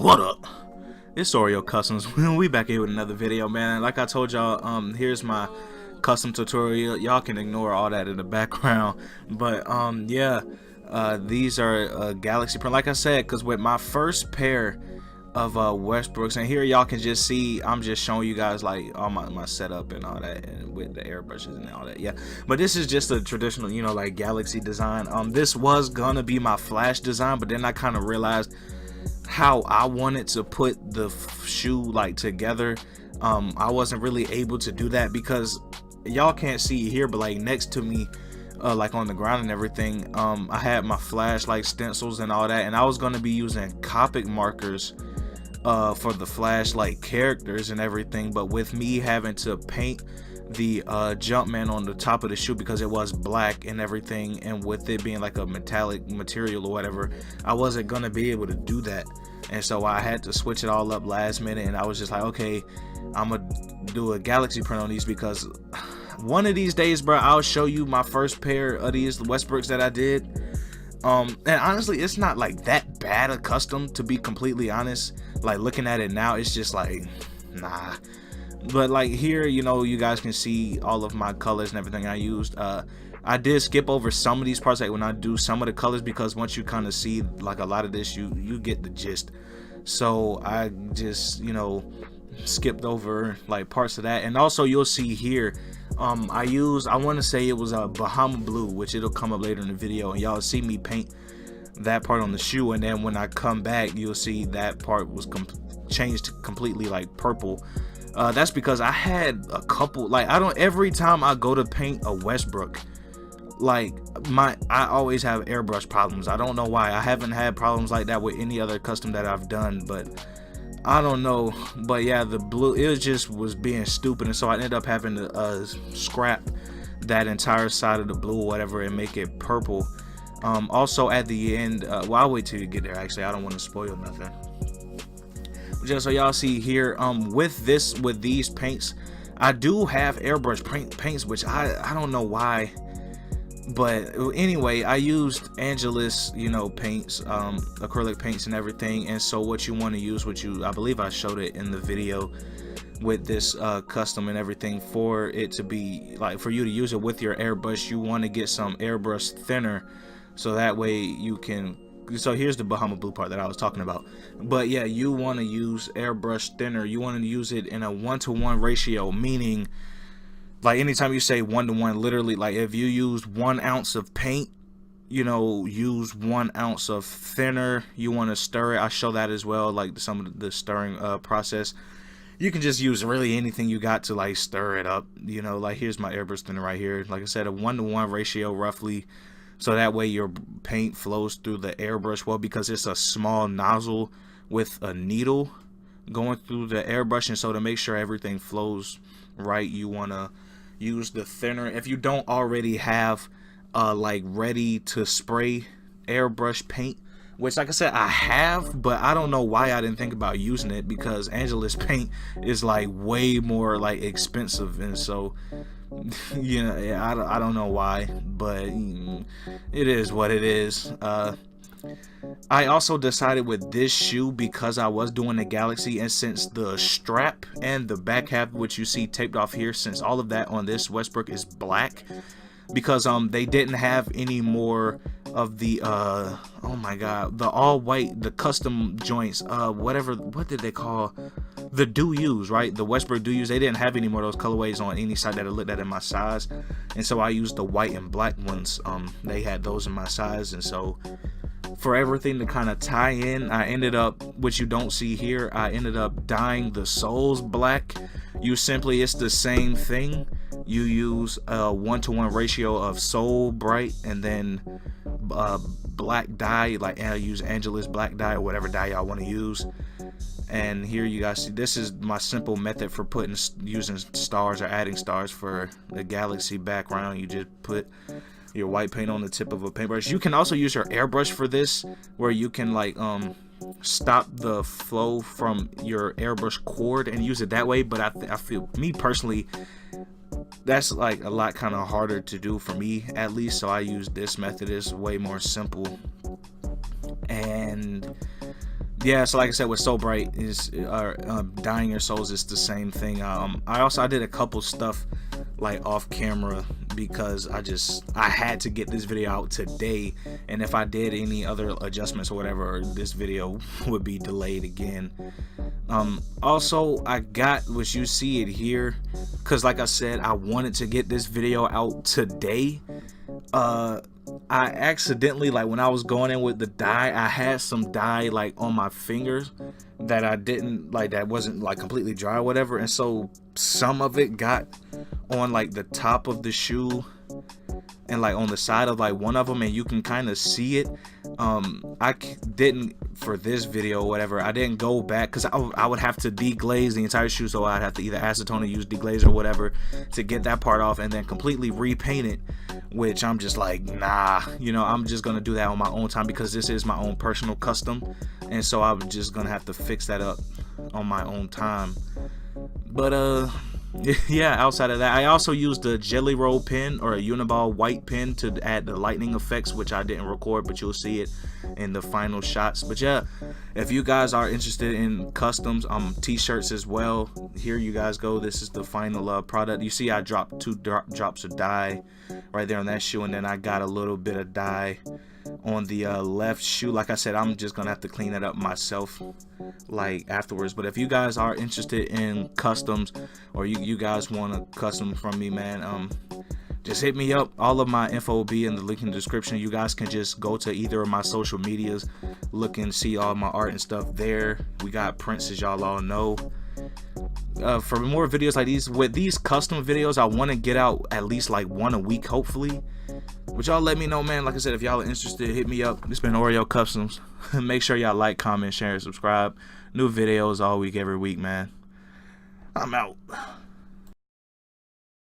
What up? It's Oreo Customs. We back here with another video, man. Like I told y'all, here's my custom tutorial. Y'all can ignore all that in the background, but yeah, these are Galaxy print, like I said, because with my first pair of Westbrooks, and here y'all can just see I'm just showing you guys like all my setup and all that, and with the airbrushes and all that. Yeah, but this is just a traditional, you know, like Galaxy design. This was gonna be my Flash design, but then I kind of realized how I wanted to put the shoe like together. I wasn't really able to do that because y'all can't see it here, but like next to me, like on the ground and everything, I had my Flash like stencils and all that, and I was going to be using Copic markers for the Flash like characters and everything, but with me having to paint the Jumpman on the top of the shoe because it was black and everything, and with it being like a metallic material or whatever, I wasn't gonna be able to do that, and so I had to switch it all up last minute. And I was just like, okay, I'm gonna do a Galaxy print on these because one of these days, bro, I'll show you my first pair of these Westbrooks that I did. And honestly, it's not like that bad a custom, to be completely honest. Like looking at it now, it's just like, nah. But like here, you know, you guys can see all of my colors and everything I used. I did skip over some of these parts, like when I do some of the colors, because once you kind of see like a lot of this, you get the gist. So I just, you know, skipped over like parts of that. And also you'll see here, I want to say it was a Bahama blue, which it'll come up later in the video, and y'all see me paint that part on the shoe, and then when I come back, you'll see that part was changed completely like purple. That's because I had a couple, like, every time I go to paint a Westbrook, like I always have airbrush problems. I don't know why. I haven't had problems like that with any other custom that I've done, but I don't know. But yeah, the blue, it just was being stupid, and so I ended up having to scrap that entire side of the blue or whatever and make it purple. Also at the end, well, I'll wait till you get there. Actually, I don't want to spoil nothing. Just so y'all see here, with these paints, I do have airbrush paints, which I don't know why, but anyway, I used Angelus, you know, paints, acrylic paints and everything. And so what you want to use, I believe I showed it in the video with this custom and everything, for it to be like, for you to use it with your airbrush, you want to get some airbrush thinner, so that way you can. So here's the Bahama blue part that I was talking about. But yeah, you want to use airbrush thinner. You want to use it in a 1-to-1 ratio, meaning like anytime you say 1-to-1, literally, like if you use 1 ounce of paint, you know, use 1 ounce of thinner. You want to stir it. I show that as well, like some of the stirring process. You can just use really anything you got to like stir it up, you know. Like here's my airbrush thinner right here. Like I said, a 1-to-1 ratio roughly. So that way your paint flows through the airbrush well, because it's a small nozzle with a needle going through the airbrush. And so to make sure everything flows right, you want to use the thinner. If you don't already have like ready to spray airbrush paint, which like I said I have, but I don't know why I didn't think about using it, because Angelus paint is like way more like expensive, and so you know, I don't know why, but it is what it is. I also decided with this shoe, because I was doing the Galaxy, and since the strap and the back half, which you see taped off here, since all of that on this Westbrook is black, because they didn't have any more of the oh my god, the all white, the custom joints, what did they call the do-use, right? The Westbrook do-use, they didn't have any more of those colorways on any side that I looked at in my size, and so I used the white and black ones. They had those in my size, and so for everything to kind of tie in, I ended up, which you don't see here, I ended up dyeing the soles black. It's the same thing. You use a 1-to-1 ratio of sole bright and then black dye, like I use Angelus black dye or whatever dye y'all want to use. And here you guys see, this is my simple method for using stars or adding stars for the Galaxy background. You just put your white paint on the tip of a paintbrush. You can also use your airbrush for this, where you can like stop the flow from your airbrush cord and use it that way. But I feel, me personally, that's like a lot kind of harder to do for me, at least. So I use this method. It's way more simple. And yeah, so like I said, with So Bright is Dying Your Souls is the same thing. I did a couple stuff like off camera because I had to get this video out today, and if I did any other adjustments or whatever, this video would be delayed again. Also, I got what you see it here because like I said, I wanted to get this video out today. I accidentally, like when I was going in with the dye, I had some dye like on my fingers that I didn't like, that wasn't like completely dry or whatever, and so some of it got on like the top of the shoe and like on the side of like one of them, and you can kind of see it. I didn't, for this video or whatever, I didn't go back because I would have to deglaze the entire shoe, so I'd have to either acetone or use deglaze or whatever to get that part off and then completely repaint it, which I'm just like, nah, you know, I'm just gonna do that on my own time because this is my own personal custom, and so I'm just gonna have to fix that up on my own time. But yeah, outside of that, I also used the Jelly Roll pen or a Uniball white pen to add the lightning effects, which I didn't record, but you'll see it in the final shots. But yeah, if you guys are interested in customs, t-shirts as well, here you guys go. This is the final product. You see I dropped 2 drops of dye right there on that shoe, and then I got a little bit of dye on the left shoe. Like I said, I'm just gonna have to clean that up myself like afterwards. But if you guys are interested in customs, or you guys want a custom from me, man, just hit me up. All of my info will be in the link in the description. You guys can just go to either of my social medias, look and see all my art and stuff there. We got prints, as y'all all know. For more videos like these, with these custom videos, I want to get out at least like 1 a week, hopefully. But y'all let me know, man. Like I said, if y'all are interested, hit me up. It's been Oreo Customs. Make sure y'all like, comment, share, and subscribe. New videos all week, every week, man. I'm out.